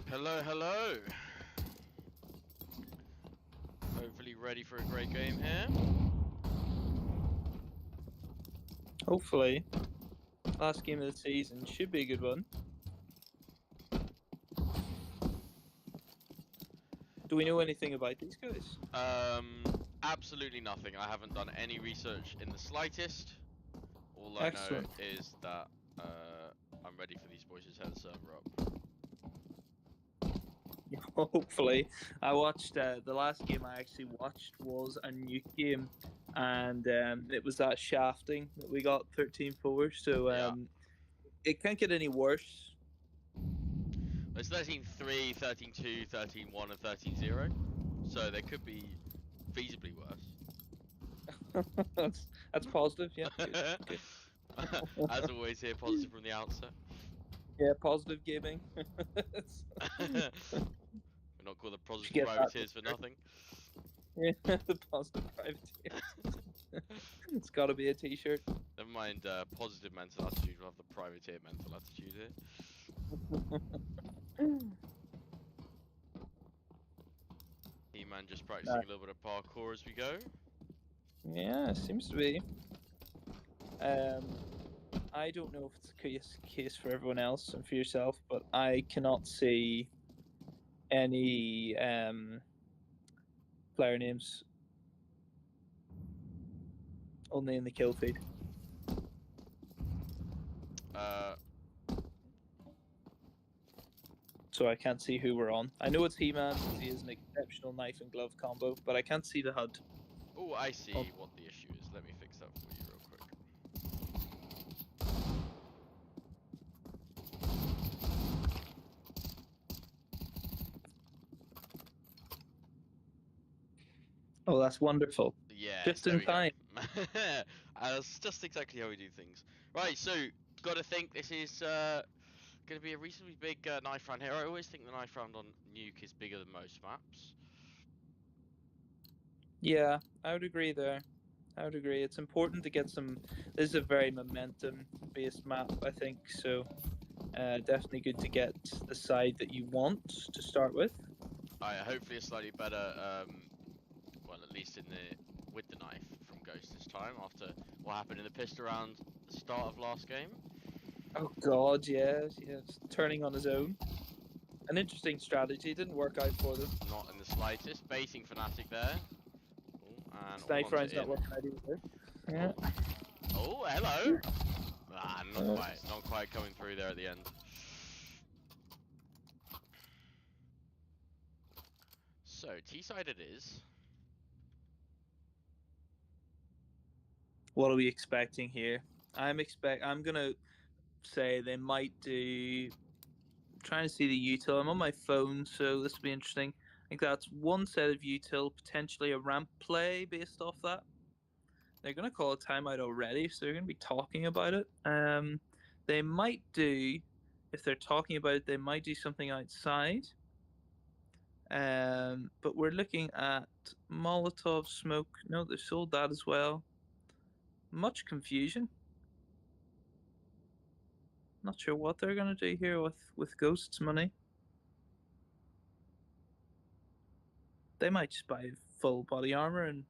Hello, hello. Hopefully ready for a great game here. Hopefully. Last game of the season should be a good one. Do we know anything about these guys? Absolutely nothing. I haven't done any research in the slightest. All I Excellent. know is that I'm ready for these boys to turn the server up. Hopefully. I watched the last game I actually watched was a new game, and it was that shafting that we got 13-4. So it can't get any worse. It's 13-3, 13-2, 13-1, and 13-0. So they could be feasibly worse. that's positive. Yeah. Good. As always, here positive from the outset. Yeah, positive gaming. We're not called the positive Get privateers for nothing. Yeah, the positive privateers. It's got to be a T-shirt. Never mind positive mental attitude, we'll have the privateer mental attitude here. He-Man just practicing a little bit of parkour as we go. Yeah, seems to be. I don't know if it's a case for everyone else and for yourself, but I cannot see any player names only in the kill feed. So I can't see who we're on. I know it's He-Man because he has an exceptional knife and glove combo, but I can't see the HUD. Oh, I see what the issue is. Let me fix that for you real quick. Oh, that's wonderful. Yeah, Just in time. That's just exactly how we do things. Right, so gotta think this is gonna be a reasonably big knife round here. I always think the knife round on Nuke is bigger than most maps. Yeah, I would agree there. I would agree. It's important to get some. This is a very momentum-based map, I think. So, definitely good to get the side that you want to start with. Hopefully a slightly better, well, at least with the knife from Ghost this time after what happened in the pistol round at the start of last game. Oh God, yeah, it's turning on his own. An interesting strategy. Didn't work out for them. Not in the slightest. Baiting Fnatic there. And Snipe round's not working out either. Yeah. Oh, hello. Not quite coming through there at the end. So T-side it is. What are we expecting here? I'm gonna say they might do. Trying to see the util. I'm on my phone, so this will be interesting. I think that's one set of util, potentially a ramp play based off that. They're going to call a timeout already, so they're going to be talking about it. They might do, if they're talking about it, they might do something outside. But we're looking at Molotov smoke. No, they've sold that as well. Much confusion. Not sure what they're going to do here with Ghost's money. They might just buy full body armor and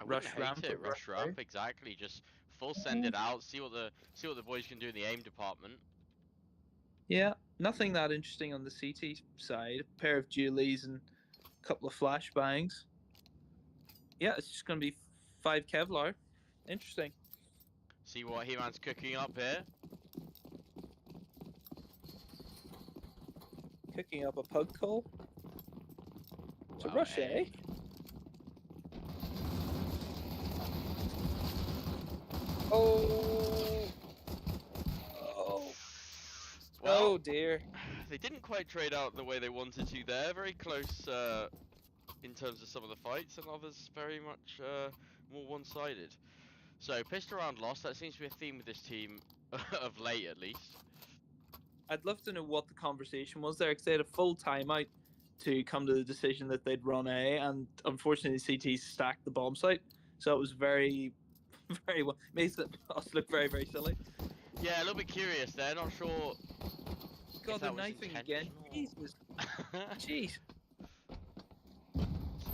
rush ramp. Rush ramp, exactly. Just full send it out. See what the boys can do in the aim department. Yeah, nothing that interesting on the CT side. A pair of dualies and a couple of flashbangs. Yeah, it's just going to be 5 Kevlar. Interesting. See what He-Man's cooking up here. Cooking up a pug call. It's a rush, eh? Oh! Well, oh dear. They didn't quite trade out the way they wanted to there. Very close in terms of some of the fights, and others very much more one-sided. So, pistol round lost. That seems to be a theme with this team, of late at least. I'd love to know what the conversation was there, because they had a full timeout to come to the decision that they'd run A, and unfortunately CT stacked the bomb site. So it was very, very well. Makes us look very, very silly. Yeah, a little bit curious there. Not sure God, they're that was knifing again. intentional. Jesus. Jeez.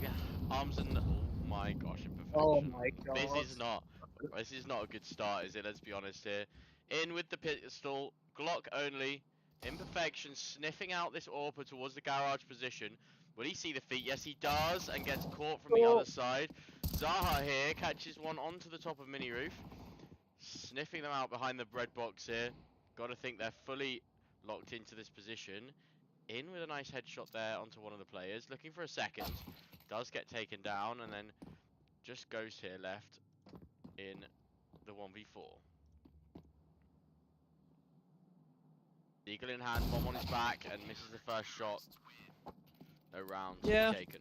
Yeah, arms and oh my gosh, Oh imperfection. my This God. is not. This is not a good start, is it? Let's be honest here. In with the pistol, Glock only. Imperfection sniffing out this AWPer towards the garage position. Will he see the feet? Yes, he does, and gets caught from the Oh. other side. Zaha here catches one onto the top of mini roof, sniffing them out behind the bread box here. Got to think they're fully locked into this position. In with a nice headshot there onto one of the players, looking for a second. Does get taken down, and then just Ghost here left in the 1v4. Eagle in hand, bomb on his back, and misses the first shot. No round to Yeah. be taken.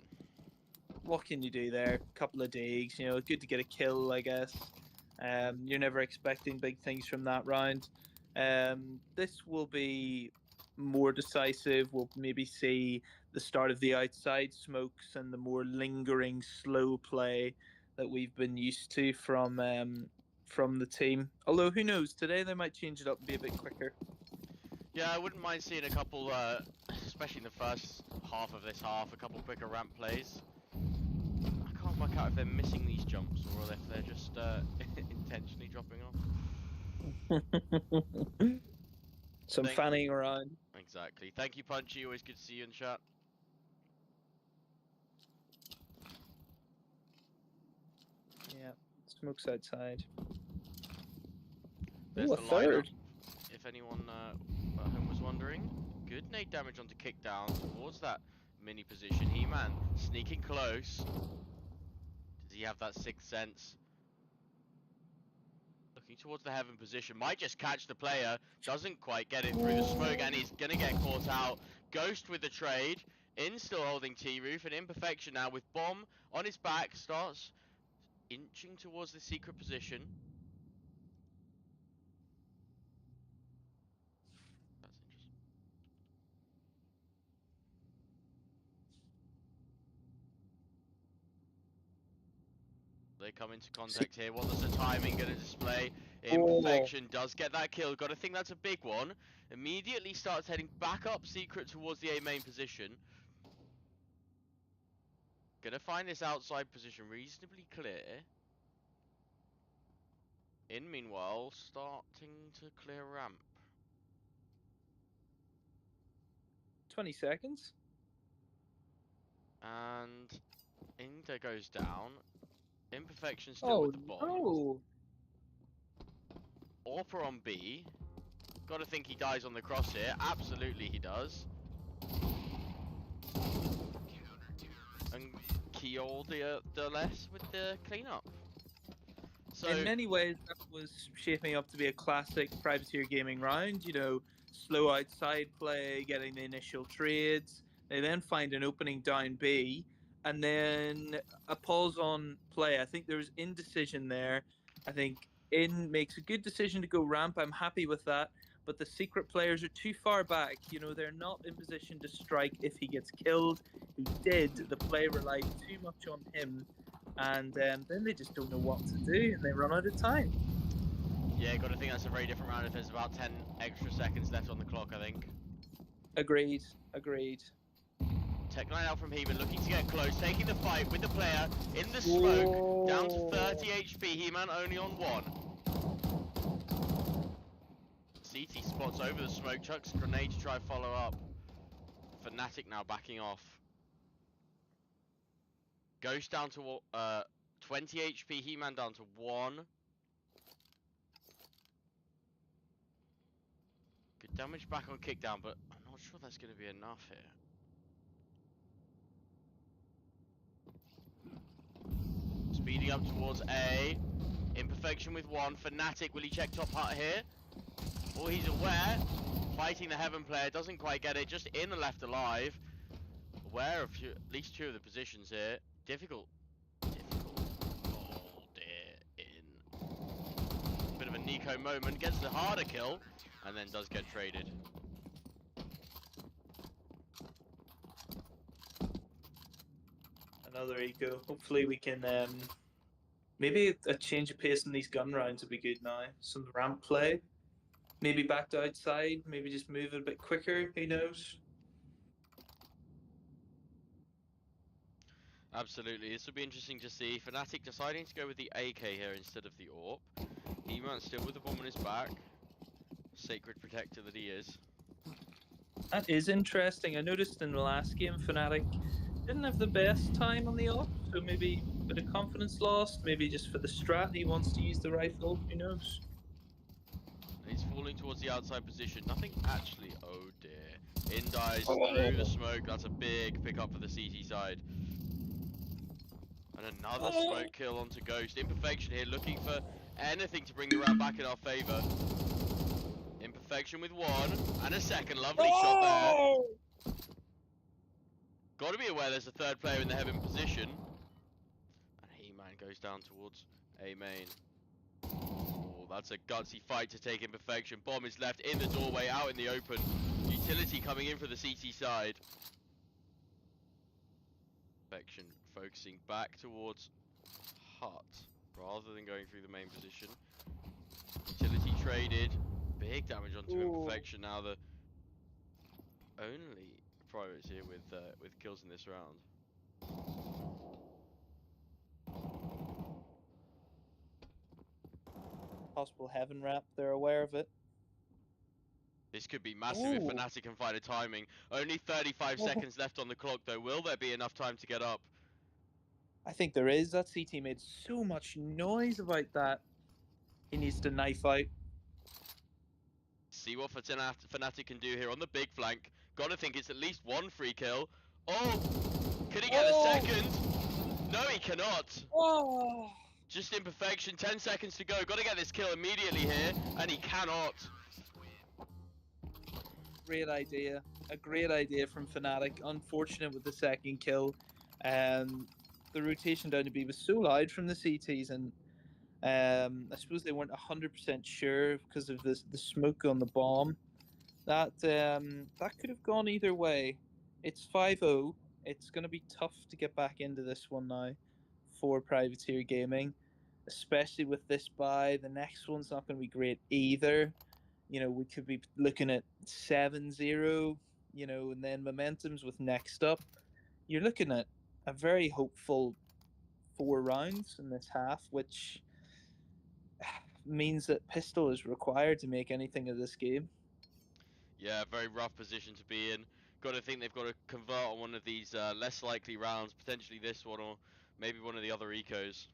What can you do there? Couple of digs, you know, good to get a kill, I guess. You're never expecting big things from that round. This will be more decisive. We'll maybe see the start of the outside smokes and the more lingering, slow play that we've been used to from the team. Although who knows? Today they might change it up and be a bit quicker. Yeah, I wouldn't mind seeing a couple, especially in the first half of this half, a couple quicker ramp plays. I can't work out if they're missing these jumps or if they're just intentionally dropping off. Some fanning around. Exactly. Thank you, Punchy. Always good to see you in chat. Yeah, smokes outside. There's Ooh, a the lineup. third. If anyone at home was wondering. Good nade damage onto kick down towards that mini position. He-Man sneaking close. Does he have that sixth sense? Looking towards the heaven position. Might just catch the player. Doesn't quite get it through the smoke, and he's going to get caught out. Ghost with the trade. In still holding T-Roof. And Imperfection now with bomb on his back. Starts inching towards the secret position. That's interesting. They come into contact here. What is the timing going to display? Imperfection does get that kill. Got to think that's a big one. Immediately starts heading back up secret towards the A main position. Gonna find this outside position reasonably clear. In meanwhile, starting to clear ramp. 20 seconds. And Indo goes down. Imperfection still with the bomb. No. AWPer on B. Gotta think he dies on the cross here. Absolutely he does. And Kiol the less with the cleanup. So in many ways, that was shaping up to be a classic Privateer Gaming round. You know, slow outside play, getting the initial trades. They then find an opening down B, and then a pause on play. I think there was indecision there. I think In makes a good decision to go ramp. I'm happy with that. But the secret players are too far back. You know, they're not in position to strike if he gets killed. He did. The play relied too much on him. And then they just don't know what to do, and they run out of time. yeah, gotta think that's a very different round if there's about 10 extra seconds left on the clock, I think. Agreed. Agreed. Tech 9 out from He-Man, looking to get close, taking the fight with the player in the smoke, down to 30 HP, He-Man only on 1. CT spots over the smoke, chucks grenade to try follow up. Fnatic now backing off. Ghost down to 20 HP, He-Man down to 1. Good damage back on kickdown, but I'm not sure that's going to be enough here. Speeding up towards A. Imperfection with 1. Fnatic, will he check top hut here? Oh, he's aware. Fighting the Heaven player, doesn't quite get it. Just in and left alive. Aware of at least 2 of the positions here. Difficult. Oh dear. In. Bit of a Nico moment. Gets the harder kill. And then does get traded. Another eco. Hopefully we can maybe a change of pace in these gun rounds would be good now. Some ramp play. maybe back to outside, maybe just move it a bit quicker. Who knows? Absolutely, this will be interesting to see. Fnatic deciding to go with the AK here instead of the AWP. He-Man still with the bomb on his back. Sacred protector that he is. That is interesting. I noticed in the last game, Fnatic didn't have the best time on the off, so maybe a bit of confidence lost. Maybe just for the strat, he wants to use the rifle. Who knows? He's falling towards the outside position. Nothing actually. Oh dear. In dies through the smoke. That's a big pickup for the CT side. And another smoke kill onto Ghost. Imperfection here looking for anything to bring the round back in our favour. Imperfection with one. And a second. Lovely shot there. Got to be aware there's a third player in the heaven position. And He-Man goes down towards A main. Oh, that's a gutsy fight to take Imperfection. Bomb is left in the doorway, out in the open. Utility coming in for the CT side. Imperfection focusing back towards Hut rather than going through the main position. Utility traded. Big damage onto Imperfection. Now the only privates here with kills in this round. Possible heaven wrap. They're aware of it. This could be massive if Fnatic can find a timing. Only 35 seconds left on the clock though. Will there be enough time to get up? I think there is. That CT made so much noise about that. He needs to knife out. See what Fnatic can do here on the big flank. Gotta think it's at least one free kill. Oh! Could he get a second? No, he cannot. Oh! Just Imperfection, 10 seconds to go. Gotta get this kill immediately here, and he cannot. Great idea. A great idea from Fnatic. Unfortunate with the second kill. The rotation down to B was so loud from the CTs, and I suppose they weren't 100% sure because of the smoke on the bomb. That could have gone either way. It's 5-0. It's going to be tough to get back into this one now for Privateer Gaming, especially with this buy. The next one's not going to be great either. You know, we could be looking at 7-0, you know, and then Momentum's with NextUP. You're looking at a very hopeful 4 rounds in this half, which means that Pistol is required to make anything of this game. Yeah, very rough position to be in. Got to think they've got to convert on one of these less likely rounds, potentially this one or maybe one of the other ecos.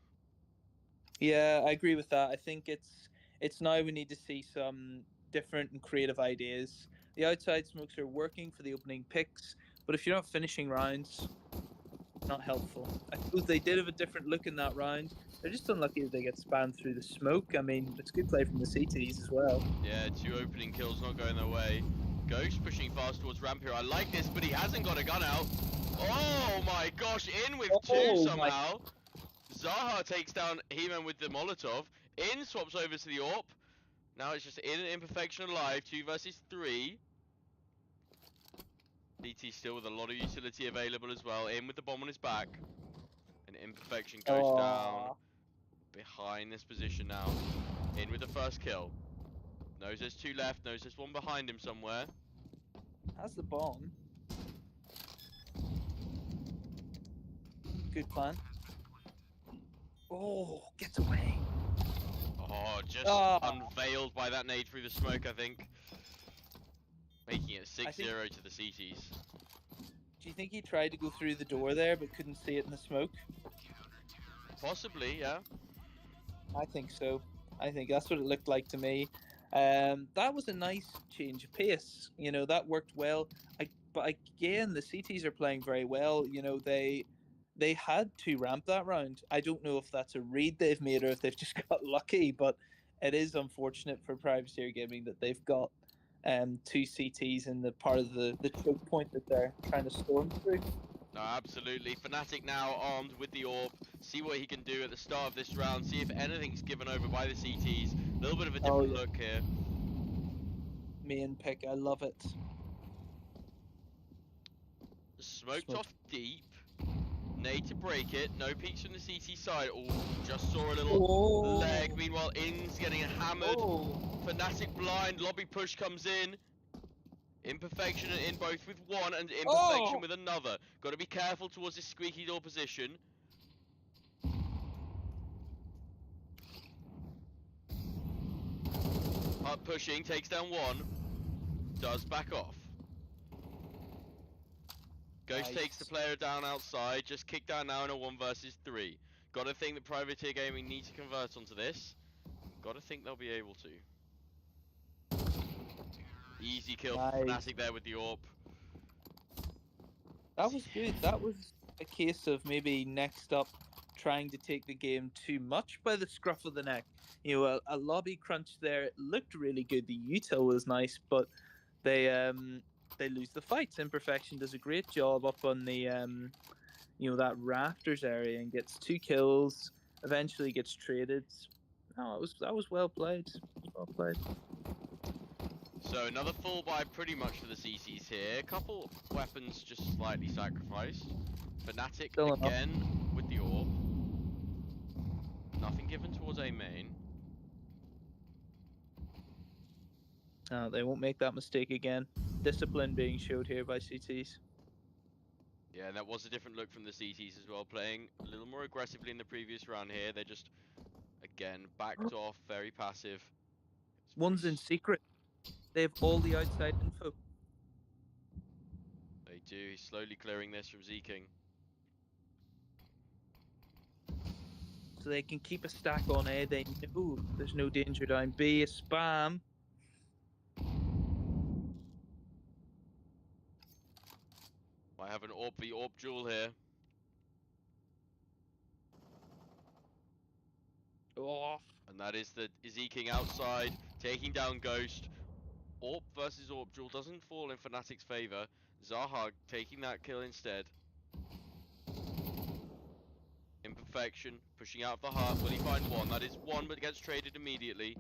Yeah, I agree with that. I think it's now we need to see some different and creative ideas. The outside smokes are working for the opening picks, but if you're not finishing rounds, not helpful. I suppose they did have a different look in that round. They're just unlucky that they get spammed through the smoke. I mean, it's good play from the CTs as well. Yeah, 2 opening kills not going their way. Ghost pushing fast towards ramp here. I like this, but he hasn't got a gun out. Oh my gosh, in with 2 somehow. Zaha takes down He-Man with the Molotov. In swaps over to the AWP. Now it's just in Imperfection alive. 2 versus 3. DT still with a lot of utility available as well. In with the bomb on his back. And Imperfection goes down behind this position now. In with the first kill. Knows there's 2 left. Knows there's 1 behind him somewhere. Has the bomb. Good plan. Oh, gets away. Oh, just unveiled by that nade through the smoke, I think. Making it 6-0 to the CTs. Do you think he tried to go through the door there but couldn't see it in the smoke? Possibly, yeah. I think so. I think that's what it looked like to me. That was a nice change of pace. You know, that worked well. But again, the CTs are playing very well. You know, they had to ramp that round. I don't know if that's a read they've made or if they've just got lucky, but it is unfortunate for Privateer Gaming that they've got 2 CTs in the part of the choke point that they're trying to storm through. No, absolutely. Fnatic now armed with the AWP. See what he can do at the start of this round. See if anything's given over by the CTs. A little bit of a different look here. Main pick, I love it. Smoked off deep. Nade to break it. No peeks from the CT side. Oh, just saw a little leg. Meanwhile, well. In's getting hammered. Oh, Fnatic blind. Lobby push comes in. Imperfection and In both with one, and Imperfection Oh! with another. Got to be careful towards this squeaky door position. Up pushing, takes down one. Does back off. Ghost Nice. takes the player down outside. Just kick down now in a 1 versus 3. Got to think that Privateer Gaming need to convert onto this. Got to think they'll be able to. Easy kill for Nice. Fnatic there with the AWP. That was good. That was a case of maybe NextUP trying to take the game too much by the scruff of the neck. You know, a lobby crunch there. It looked really good. The util was nice, but they lose the fights. Imperfection does a great job up on the that rafters area and gets 2 kills. Eventually gets traded. No, that was well played. Well played. So another full buy pretty much for the CCs here. A couple weapons just slightly sacrificed. Fnatic Still enough. again with the AWP. Nothing given towards A main. They won't make that mistake again. Discipline being showed here by CTs. Yeah, and that was a different look from the CTs as well, playing a little more aggressively in the previous round here. They're just, again, backed off, very passive. One's in secret. They have all the outside info. They do. He's slowly clearing this from Zeking. So they can keep a stack on A. They know there's no danger down B. A spam. I have an AWP v AWP duel here. Oh. And that is the Zeking outside, taking down Ghost. AWP versus AWP duel doesn't fall in Fnatic's favor. Zaha taking that kill instead. Imperfection, pushing out of the heart. Will he find one? That is one, but gets traded immediately.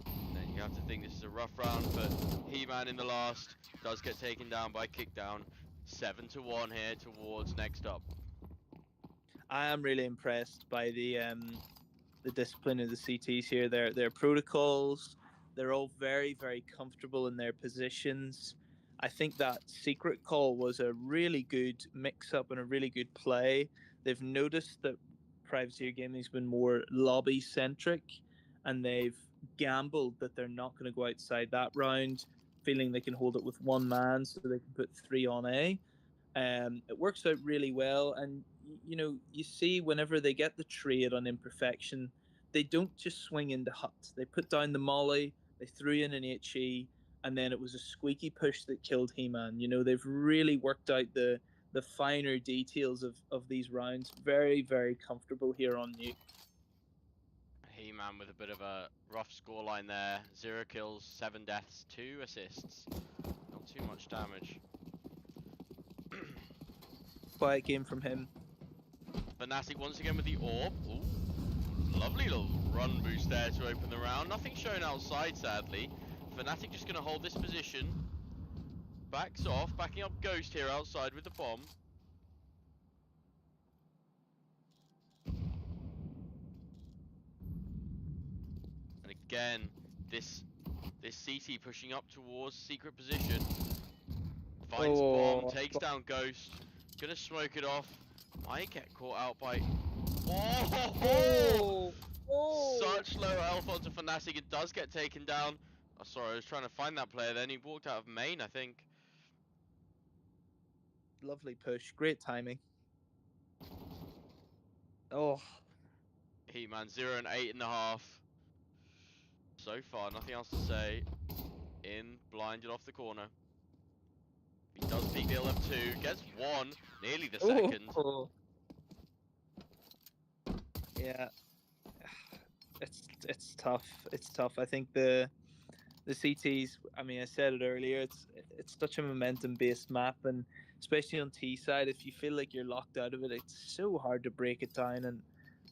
And then you have to think this is a rough round for He-Man in the last. Does get taken down by Kickdown. 7-1 here towards NextUP. I am really impressed by the discipline of the CTs here. Their protocols, they're all very, very comfortable in their positions. I think that secret call was a really good mix-up and a really good play. They've noticed that Privateer Gaming's been more lobby-centric, and they've gambled that they're not going to go outside that round, feeling they can hold it with one man so they can put 3 on A. It works out really well, and you see whenever they get the trade on Imperfection, they don't just swing into huts. They put down the molly, they threw in an HE, and then it was a squeaky push that killed He-Man. They've really worked out the finer details of these rounds. Very, very comfortable here on Nuke. He-Man with a bit of a rough scoreline there. 0 kills, 7 deaths, 2 assists. Not too much damage. Quiet game from him. Fnatic once again with the AWP. Ooh, lovely little run boost there to open the round. Nothing shown outside, sadly. Fnatic just going to hold this position. Backs off, backing up Ghost here outside with the bomb. And again, this CT pushing up towards secret position. Finds bomb, takes down Ghost. Gonna smoke it off. Might get caught out by... Oh! Such low health onto Fnatic. It does get taken down. Oh, sorry, I was trying to find that player then. He walked out of main, I think. Lovely push. Great timing. Oh. He-Man 0 and 8.5. So far, nothing else to say. In, blinded off the corner. He does peek the LF2, gets 1, nearly the second. Oh. Yeah. It's tough. It's tough. I think the CTs, I mean, I said it earlier, it's such a momentum-based map, and especially on T side, if you feel like you're locked out of it, it's so hard to break it down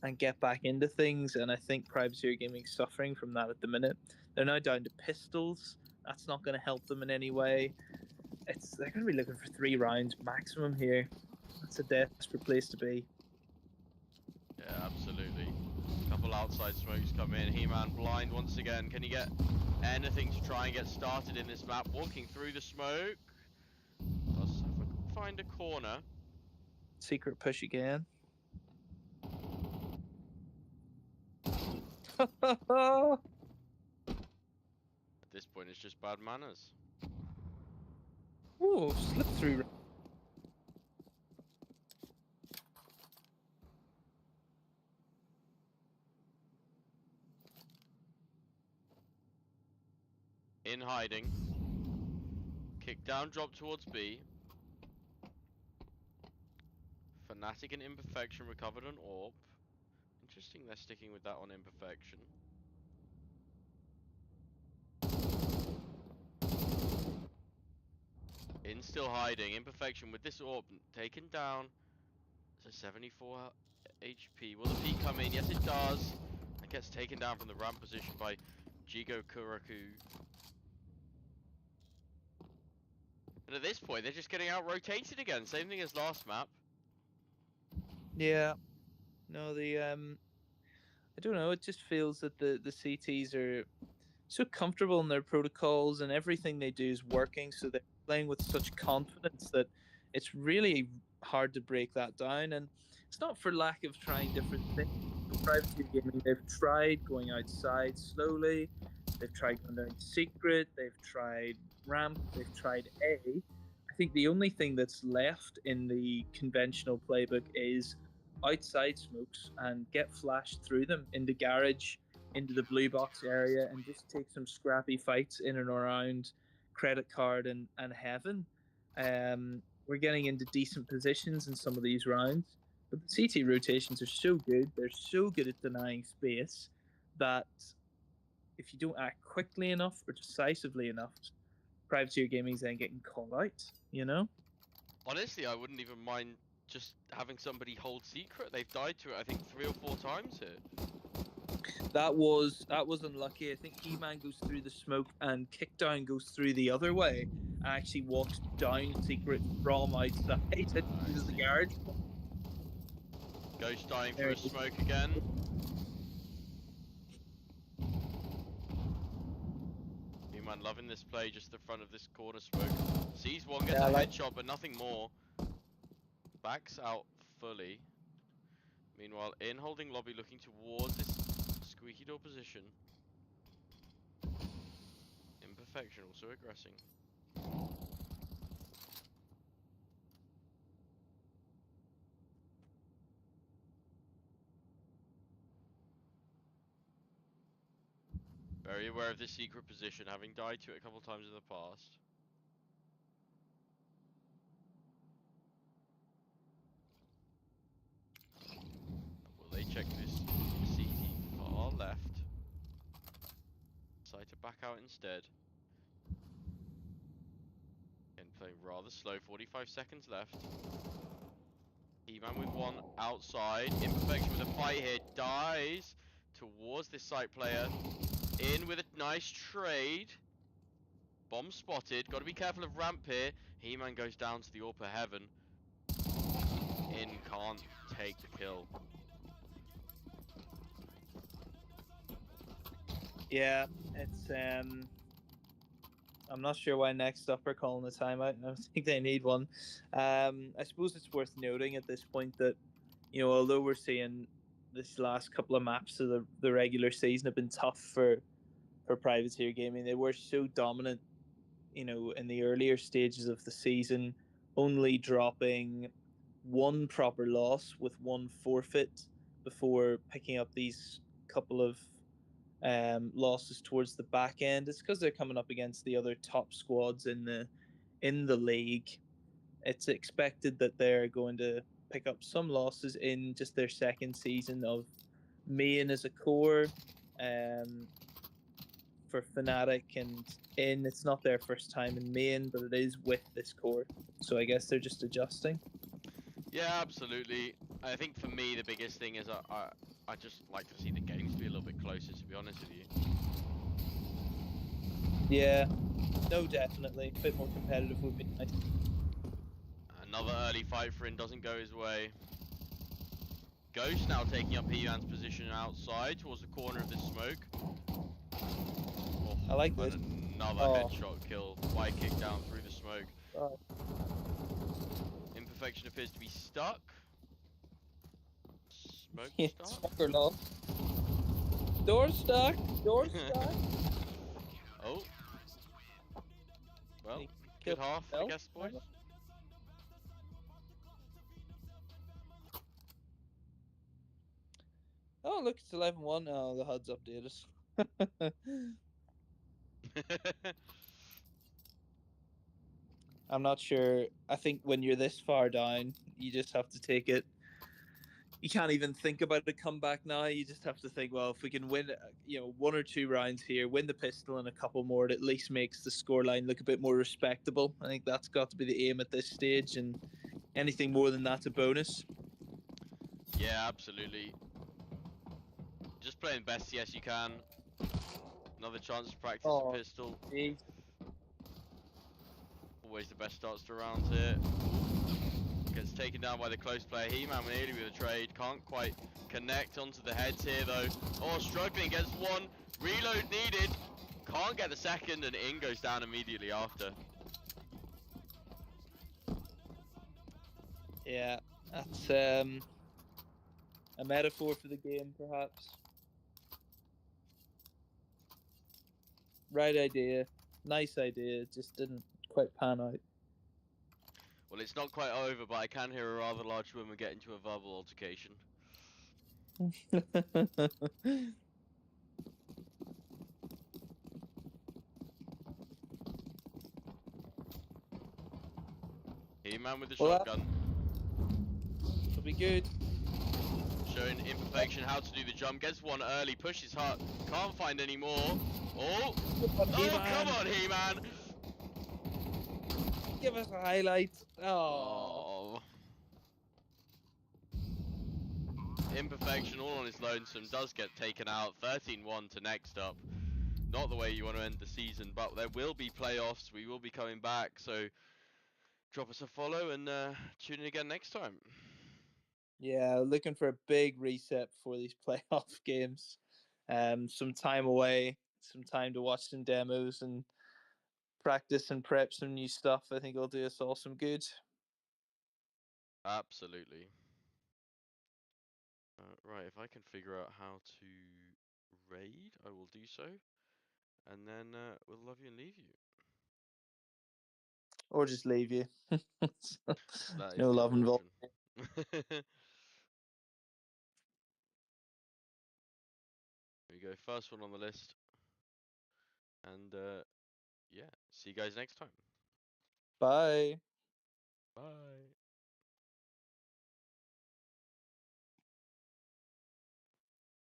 and get back into things. And I think Privateer Gaming's suffering from that at the minute. They're now down to pistols. That's not going to help them in any way. They're going to be looking for 3 rounds maximum here. That's a desperate place to be. Yeah, absolutely. A couple couple outside smokes come in. He-Man blind once again. Can he get anything to try and get started in this map? Walking through the smoke. Does find a corner. Secret push again. At this point, it's just bad manners. Ooh, slip through. In hiding. Kick down, drop towards B. Fnatic and Imperfection recovered an AWP. Interesting, they're sticking with that on Imperfection. In still hiding. Imperfection with this AWP taken down. It's a 74 HP. Will the peak come in? Yes, it does. And gets taken down from the ramp position by Jigo Kuraku. And at this point, they're just getting out rotated again. Same thing as last map. Yeah. No, I don't know. It just feels that the CTs are so comfortable in their protocols and everything they do is working. So they're playing with such confidence that it's really hard to break that down. And it's not for lack of trying different things. Privacy gaming, they've tried going outside slowly. They've tried going down secret. They've tried ramp. They've tried A. I think the only thing that's left in the conventional playbook is outside smokes and get flashed through them into garage, into the blue box area, and just take some scrappy fights in and around credit card and heaven. We're getting into decent positions in some of these rounds, but the CT rotations are so good. They're so good at denying space that if you don't act quickly enough or decisively enough, privateer gaming's then getting called out. You know. Honestly, I wouldn't even mind just having somebody hold secret. They've died to it, I think, 3 or 4 times here. That was unlucky. I think He-Man goes through the smoke and Kickdown goes through the other way and actually walks down secret from outside into the garage. Ghost dying through a smoke again. He-Man loving this play just the front of this corner smoke. Sees one, gets a headshot, but nothing more. Backs out fully. Meanwhile, in holding lobby, looking towards this squeaky door position. Imperfection also aggressing. Very aware of this secret position, having died to it a couple times in the past. Will they check this CT far left? Decide to back out instead. Again, playing rather slow, 45 seconds left. He-Man with one outside. Imperfection with a fight here. Dies towards this site player. In with a nice trade. Bomb spotted. Got to be careful of ramp here. He-Man goes down to the upper heaven. In can't take the kill. Yeah, it's I'm not sure why NextUP are calling a timeout, and I think they need one. I suppose it's worth noting at this point that, you know, although we're seeing this last couple of maps of the regular season have been tough for privateer gaming, they were so dominant, you know, in the earlier stages of the season, only dropping one proper loss with one forfeit before picking up these couple of losses towards the back end. It's because they're coming up against the other top squads in the league. It's expected that they're going to pick up some losses in just their second season of main as a core. For Fnatic and in, it's not their first time in main, but it is with this core. So I guess they're just adjusting. Yeah, absolutely. I think for me the biggest thing is I just like to see the games be a little bit closer, to be honest with you. Yeah, no, definitely. A bit more competitive would be nice. Another early fight for In doesn't go his way. Ghost now taking up He-Man's position outside towards the corner of this smoke. Oh, I like and this. another Oh. headshot kill. Wide kick down through the smoke. Oh. Imperfection appears to be stuck. Smoke Yeah, stuck? stuck or not? Door stuck. Door stuck. Oh. Well, He good killed half, I himself, guess, boys. maybe? Oh, look, it's 11-1. Oh, the HUD's updated. I'm not sure. I think when you're this far down, you just have to take it. You can't even think about a comeback now. You just have to think, well, if we can win, one or two rounds here, win the pistol and a couple more, it at least makes the scoreline look a bit more respectable. I think that's got to be the aim at this stage, and anything more than that's a bonus. Yeah, absolutely. Just playing best yes you can. Another chance to practice a pistol. Geez. Always the best starts to rounds here. Gets taken down by the close player. He-Man nearly with a trade. Can't quite connect onto the heads here though. Oh, struggling against one. Reload needed. Can't get the second, and In goes down immediately after. Yeah, that's a metaphor for the game, perhaps. Right idea, nice idea, it just didn't quite pan out. Well, it's not quite over, but I can hear a rather large woman get into a verbal altercation. He-Man with the shotgun. It'll be good. Showing Imperfection how to do the jump. Gets one early, pushes hard. Can't find any more. Oh! Oh, come on, He-Man! Give us a highlight. Oh. Imperfection all on his lonesome does get taken out. 13-1 to NextUP. Not the way you want to end the season, but there will be playoffs. We will be coming back, so drop us a follow and tune in again next time. Yeah, looking for a big reset before these playoff games. Some time away, some time to watch some demos and practice and prep some new stuff. I think it'll do us all some good. Absolutely. Right, if I can figure out how to raid, I will do so. And then we'll love you and leave you. Or just leave you. That is No the love other involved. option. There we go, first one on the list. And yeah, see you guys next time. Bye. Bye.